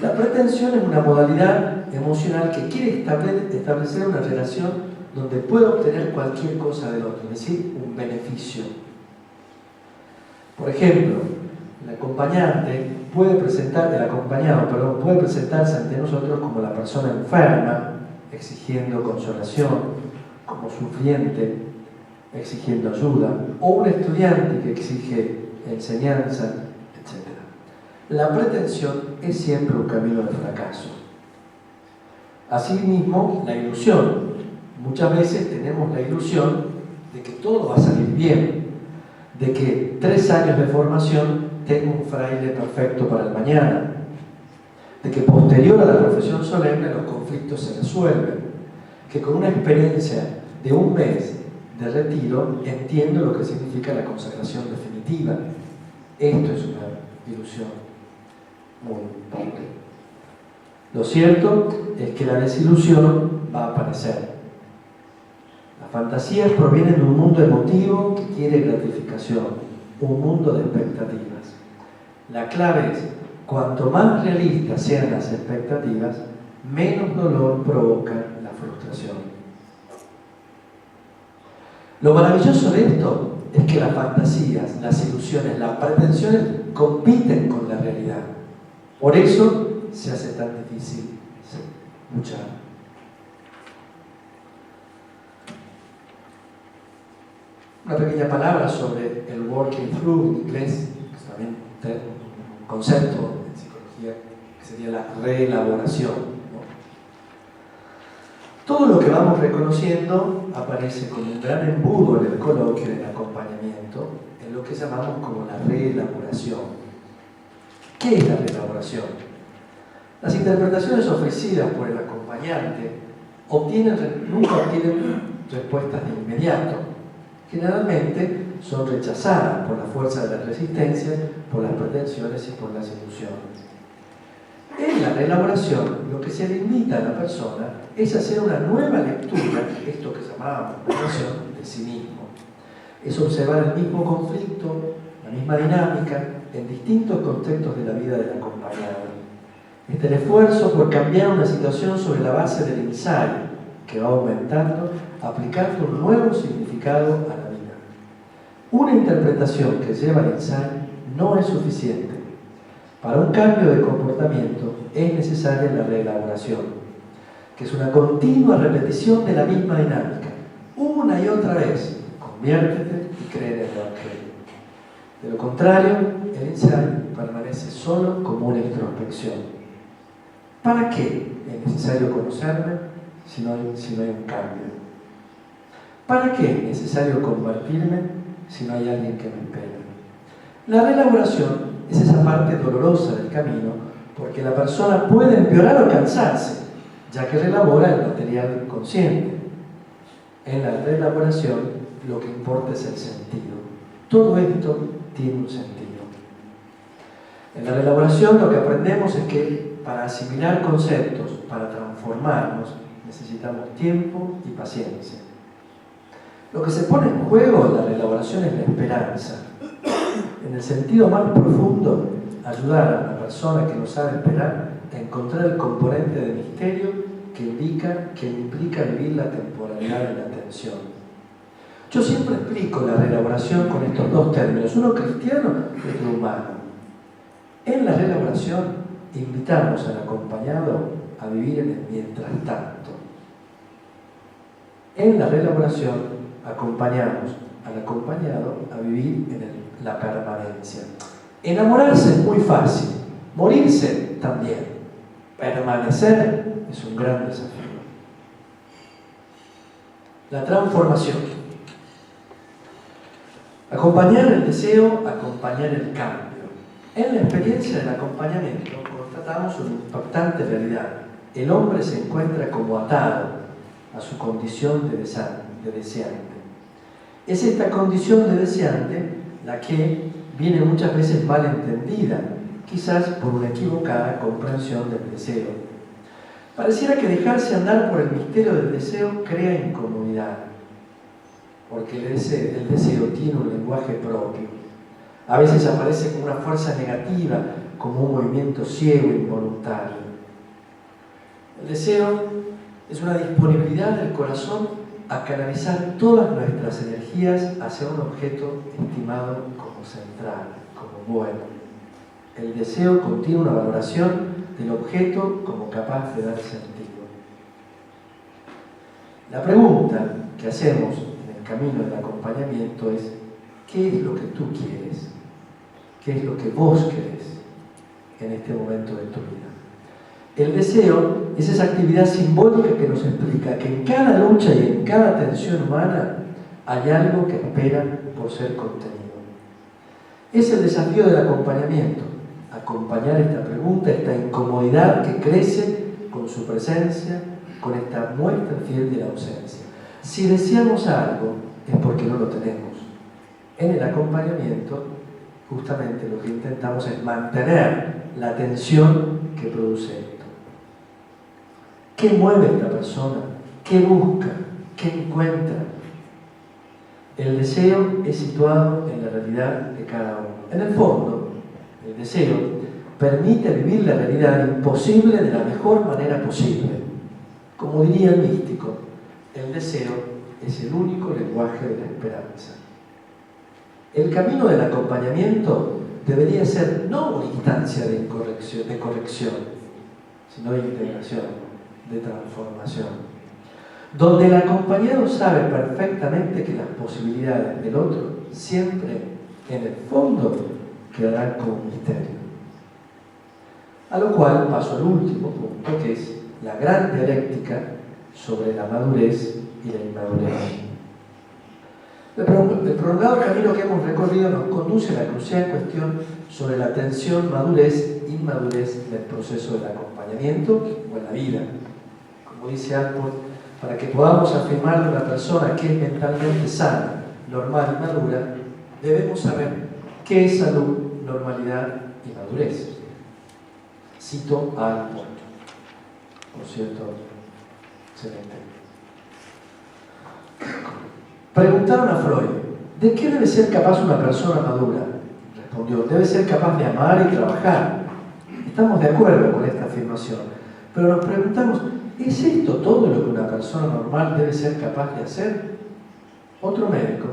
La pretensión es una modalidad emocional que quiere establecer una relación donde pueda obtener cualquier cosa del otro, es decir, un beneficio. Por ejemplo, el acompañado puede presentarse ante nosotros como la persona enferma, exigiendo consolación, como sufriente, exigiendo ayuda, o un estudiante que exige enseñanza, etc. La pretensión es siempre un camino de fracaso. Asimismo, la ilusión. Muchas veces tenemos la ilusión de que todo va a salir bien, de que 3 años de formación tengo un fraile perfecto para el mañana, de que posterior a la profesión solemne los conflictos se resuelven, que con una experiencia de 1 mes de retiro entiendo lo que significa la consagración definitiva. Esto es una ilusión muy pobre. Lo cierto es que la desilusión va a aparecer. Las fantasías provienen de un mundo emotivo que quiere gratificación, un mundo de expectativas. La clave es, cuanto más realistas sean las expectativas, menos dolor provoca la frustración. Lo maravilloso de esto es que las fantasías, las ilusiones, las pretensiones compiten con la realidad. Por eso se hace tan difícil luchar. Una pequeña palabra sobre el working through en inglés, que es también un concepto en psicología, que sería la reelaboración, ¿no? Todo lo que vamos reconociendo aparece como un gran embudo en el coloquio, en el acompañamiento, en lo que llamamos como la reelaboración. ¿Qué es la reelaboración? Las interpretaciones ofrecidas por el acompañante nunca obtienen respuestas de inmediato. Generalmente son rechazadas por la fuerza de la resistencia, por las pretensiones y por las ilusiones. En la reelaboración, lo que se le invita a la persona es hacer una nueva lectura, esto que llamábamos narración, de sí mismo. Es observar el mismo conflicto, la misma dinámica, en distintos contextos de la vida del acompañado. Este es el esfuerzo por cambiar una situación sobre la base del ensayo, que va aumentando, aplicando un nuevo significado a la vida. Una interpretación que lleva al ensayo no es suficiente. Para un cambio de comportamiento es necesaria la reelaboración, que es una continua repetición de la misma dinámica, una y otra vez. Conviértete y cree en el Evangelio. De lo contrario, el ensayo permanece solo como una introspección. ¿Para qué es necesario conocerme si no hay un cambio? ¿Para qué es necesario convertirme si no hay alguien que me espera? La reelaboración es esa parte dolorosa del camino, porque la persona puede empeorar o cansarse, ya que reelabora el material consciente. En la reelaboración lo que importa es el sentido. Todo esto tiene un sentido. En la reelaboración lo que aprendemos es que para asimilar conceptos, para transformarnos, necesitamos tiempo y paciencia. Lo que se pone en juego en la reelaboración es la esperanza. En el sentido más profundo, ayudar a una persona que no sabe esperar a encontrar el componente de misterio que implica vivir la temporalidad de la atención. Yo siempre explico la reelaboración con estos 2 términos, uno cristiano y otro humano. En la reelaboración invitamos al acompañado a vivir en el mientras tanto. En la reelaboración acompañamos al acompañado a vivir en la permanencia. Enamorarse es muy fácil, morirse también. Permanecer es un gran desafío. La transformación. Acompañar el deseo, acompañar el cambio. En la experiencia del acompañamiento constatamos una impactante realidad. El hombre se encuentra como atado a su condición de deseante. Es esta condición de deseante la que viene muchas veces mal entendida, quizás por una equivocada comprensión del deseo. Pareciera que dejarse andar por el misterio del deseo crea incomodidad, porque el deseo tiene un lenguaje propio. A veces aparece como una fuerza negativa, como un movimiento ciego e involuntario. El deseo es una disponibilidad del corazón a canalizar todas nuestras energías hacia un objeto estimado como central, como bueno. El deseo contiene una valoración del objeto como capaz de dar sentido. La pregunta que hacemos en el camino del acompañamiento es qué es lo que tú quieres, qué es lo que vos querés en este momento de tu vida. El deseo es esa actividad simbólica que nos explica que en cada lucha y en cada tensión humana hay algo que espera por ser contenido. Es el desafío del acompañamiento, acompañar esta pregunta, esta incomodidad que crece con su presencia, con esta muestra fiel de la ausencia. Si deseamos algo, es porque no lo tenemos. En el acompañamiento, justamente lo que intentamos es mantener la tensión que produce esto. ¿Qué mueve esta persona? ¿Qué busca? ¿Qué encuentra? El deseo es situado en la realidad de cada uno. En el fondo, el deseo permite vivir la realidad imposible de la mejor manera posible. Como diría el místico, el deseo es el único lenguaje de la esperanza. El camino del acompañamiento debería ser no una instancia de corrección, sino de integración, de transformación, donde el acompañado sabe perfectamente que las posibilidades del otro siempre, en el fondo, quedarán como misterio. A lo cual paso al último punto, que es la gran dialéctica sobre la madurez y la inmadurez. El prolongado camino que hemos recorrido nos conduce a la crucial cuestión sobre la tensión madurez-inmadurez del proceso del acompañamiento o en la vida. Como dice Alport, para que podamos afirmar de una persona que es mentalmente sana, normal y madura, debemos saber qué es salud, normalidad y madurez. Cito a Alport, por cierto, excelente. Preguntaron a Freud, ¿de qué debe ser capaz una persona madura? Respondió, debe ser capaz de amar y trabajar. Estamos de acuerdo con esta afirmación, pero nos preguntamos, ¿es esto todo lo que una persona normal debe ser capaz de hacer? Otro médico,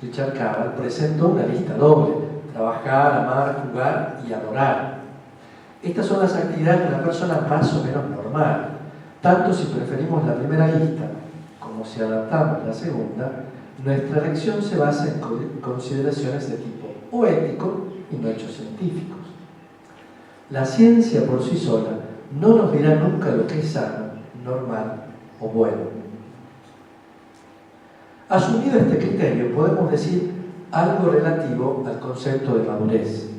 Richard Cabal, presentó una lista doble: trabajar, amar, jugar y adorar. Estas son las actividades de una persona más o menos normal. Tanto si preferimos la primera lista como si adaptamos la segunda, nuestra elección se basa en consideraciones de tipo o ético y no hechos científicos. La ciencia por sí sola no nos dirá nunca lo que es sano, normal o bueno. Asumido este criterio, podemos decir algo relativo al concepto de madurez.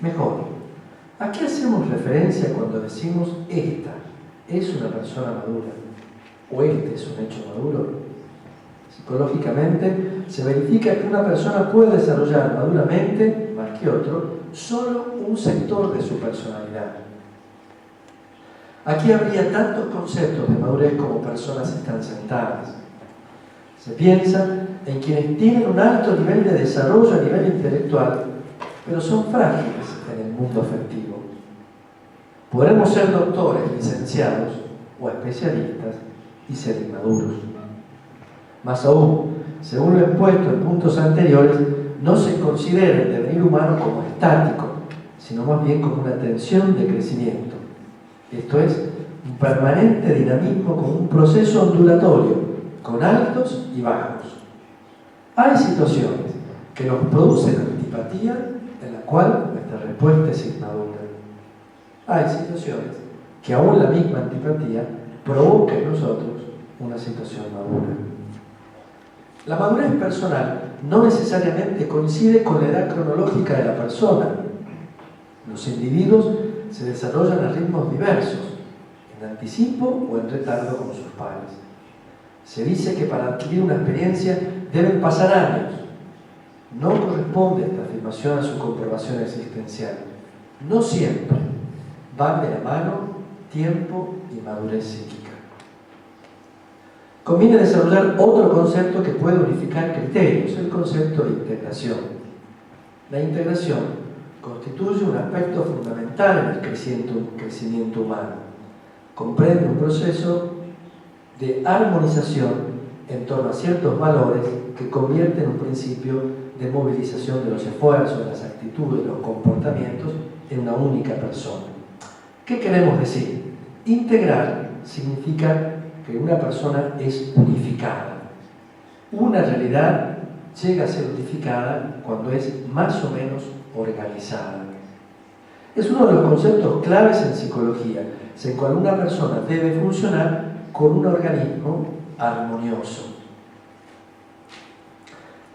Mejor, ¿a qué hacemos referencia cuando decimos esta es una persona madura o este es un hecho maduro? Psicológicamente, se verifica que una persona puede desarrollar maduramente, más que otro, solo un sector de su personalidad. Aquí habría tantos conceptos de madurez como personas están sentadas. Se piensa en quienes tienen un alto nivel de desarrollo a nivel intelectual, pero son frágiles en el mundo afectivo. Podremos ser doctores, licenciados o especialistas y ser inmaduros. Más aún, según lo expuesto en puntos anteriores, no se considera el devenir humano como estático, sino más bien como una tensión de crecimiento. Esto es, un permanente dinamismo como un proceso ondulatorio, con altos y bajos. Hay situaciones que nos producen antipatía, en la cual nuestra respuesta es inmadura. Hay situaciones que aún la misma antipatía provoca en nosotros una situación madura. La madurez personal no necesariamente coincide con la edad cronológica de la persona. Los individuos se desarrollan a ritmos diversos, en anticipo o en retardo con sus pares. Se dice que para adquirir una experiencia deben pasar años. No corresponde esta afirmación a su comprobación existencial. No siempre van de la mano tiempo y madurez psíquica. Conviene desarrollar otro concepto que puede unificar criterios, el concepto de integración. La integración constituye un aspecto fundamental en el crecimiento humano. Comprende un proceso de armonización en torno a ciertos valores que convierten en un principio de movilización de los esfuerzos, las actitudes, los comportamientos en una única persona. ¿Qué queremos decir? Integrar significa que una persona es unificada. Una realidad llega a ser unificada cuando es más o menos organizada. Es uno de los conceptos claves en psicología, en cual una persona debe funcionar con un organismo armonioso.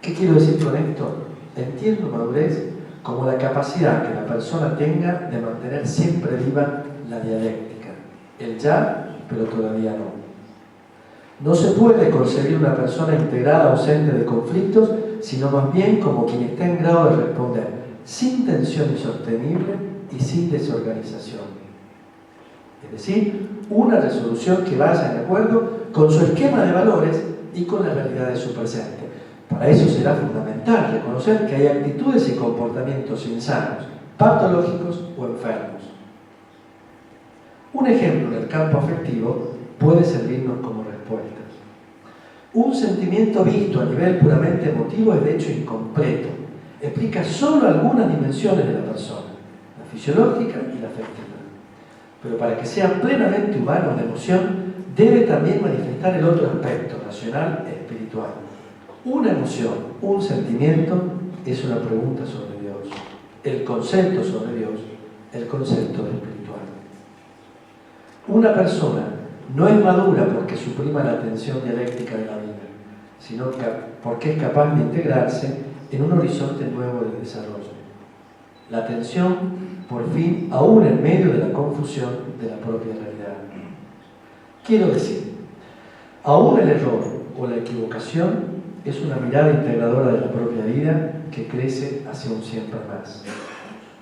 ¿Qué quiero decir con esto? Entiendo madurez como la capacidad que la persona tenga de mantener siempre viva la dialéctica, el ya, pero todavía no. No se puede concebir una persona integrada, ausente de conflictos, sino más bien como quien está en grado de responder sin tensión insostenible y sin desorganización. Es decir, una resolución que vaya en acuerdo con su esquema de valores y con la realidad de su presente. Para eso será fundamental reconocer que hay actitudes y comportamientos insanos, patológicos o enfermos. Un ejemplo en el campo afectivo puede servirnos como respuesta. Un sentimiento visto a nivel puramente emotivo es de hecho incompleto. Explica solo algunas dimensiones de la persona, la fisiológica y la afectiva. Pero para que sea plenamente humano la emoción, debe también manifestar el otro aspecto, racional e espiritual. Una emoción, un sentimiento, es una pregunta sobre Dios. El concepto sobre Dios, el concepto de espiritual. Una persona no es madura porque suprima la tensión dialéctica de la vida, sino porque es capaz de integrarse en un horizonte nuevo de desarrollo. La tensión, por fin, aún en medio de la confusión de la propia realidad. Quiero decir, aún el error o la equivocación es una mirada integradora de la propia vida que crece hacia un siempre más.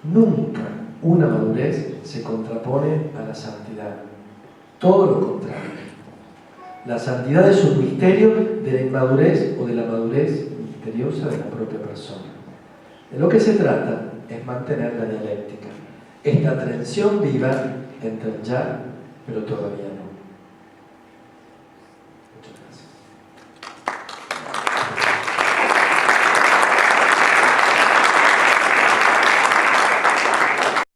Nunca una madurez se contrapone a la santidad. Todo lo contrario. La santidad es un misterio de la inmadurez o de la madurez misteriosa de la propia persona. De lo que se trata es mantener la dialéctica, esta tensión viva entre el ya, pero todavía no.